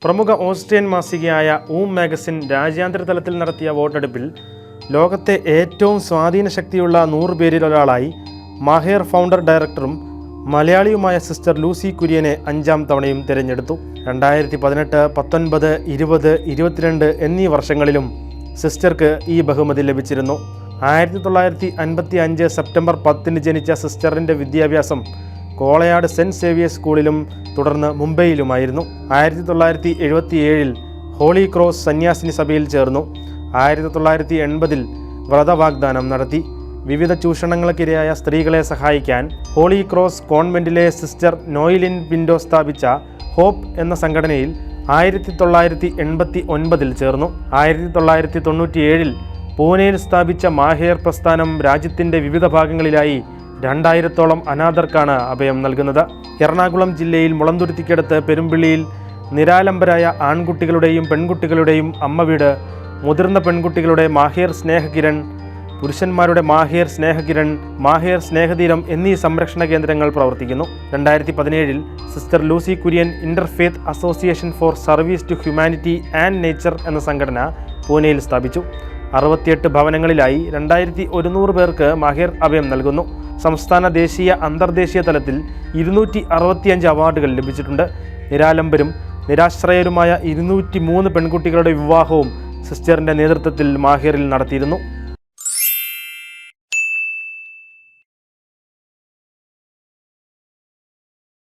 പ്രമുഖ Austrian മാസികയായ magazine രാജ്യാന്തര തലത്തിൽ നടത്തിയ വോട്ടെടുപ്പിൽ ലോകത്തെ ഏറ്റവും സ്വാധീന ശക്തിയുള്ള 100 പേരിൽ ഒരാളായി മാഹേർ ഫൗണ്ടർ ഡയറക്ടറും മലയാളിയുമായ സിസ്റ്റർ ലൂസി കുര്യനെ 5ാം തവണയും തിരഞ്ഞെടുത്തു. 2018, 19, 20, 22 എന്നീ വർഷങ്ങളിലും സിസ്റ്റർക്ക് ഈ ബഹുമതി ലഭിച്ചിരുന്നു. 1955 സെപ്റ്റംബർ 10 ജനിച്ച സിസ്റ്ററിൻ്റെ വിദ്യാഭ്യാസം കോളയാട് സെൻറ്റ് സേവിയേഴ്സ് സ്കൂളിലും തുടർന്ന് മുംബൈയിലുമായിരുന്നു. 1977 ഹോളി ക്രോസ് സന്യാസിനി സഭയിൽ ചേർന്നു. 1980 വ്രതവാഗ്ദാനം നടത്തി. വിവിധ ചൂഷണങ്ങൾക്കിരയായ സ്ത്രീകളെ സഹായിക്കാൻ ഹോളി ക്രോസ് കോൺവെൻറ്റിലെ സിസ്റ്റർ നോയിലിൻ പിൻഡോ സ്ഥാപിച്ച ഹോപ്പ് എന്ന സംഘടനയിൽ 1989 ചേർന്നു. 1997 പൂനെയിൽ സ്ഥാപിച്ച മാഹേർ പ്രസ്ഥാനം രാജ്യത്തിൻ്റെ വിവിധ ഭാഗങ്ങളിലായി 2000-ഓളം അനാഥർക്കാണ് അഭയം നൽകുന്നത്. എറണാകുളം ജില്ലയിൽ മുളന്തുരുത്തിക്കടുത്ത് പെരുമ്പിള്ളിയിൽ നിരാലംബരായ ആൺകുട്ടികളുടെയും പെൺകുട്ടികളുടെയും അമ്മ വീട്, മുതിർന്ന പെൺകുട്ടികളുടെ മാഹേർ സ്നേഹകിരൺ, പുരുഷന്മാരുടെ മാഹേർ സ്നേഹകിരൺ, മാഹേർ സ്നേഹതീരം എന്നീ സംരക്ഷണ കേന്ദ്രങ്ങൾ പ്രവർത്തിക്കുന്നു. 2017 sister Lucy Kurian interfaith association for service to humanity and nature എന്ന സംഘടന പൂനെയിൽ സ്ഥാപിച്ചു. 68 ഭവനങ്ങളിലായി 2100 പേർക്ക് മാഹേർ അഭയം നൽകുന്നു. സംസ്ഥാന, ദേശീയ, അന്തർദേശീയ തലത്തിൽ 265 അവാർഡുകൾ ലഭിച്ചിട്ടുണ്ട്. നിരാലംബരും നിരാശ്രയരുമായ 203 പെൺകുട്ടികളുടെ വിവാഹവും സിസ്റ്ററിൻ്റെ നേതൃത്വത്തിൽ മാഹേറിൽ നടത്തിയിരുന്നു.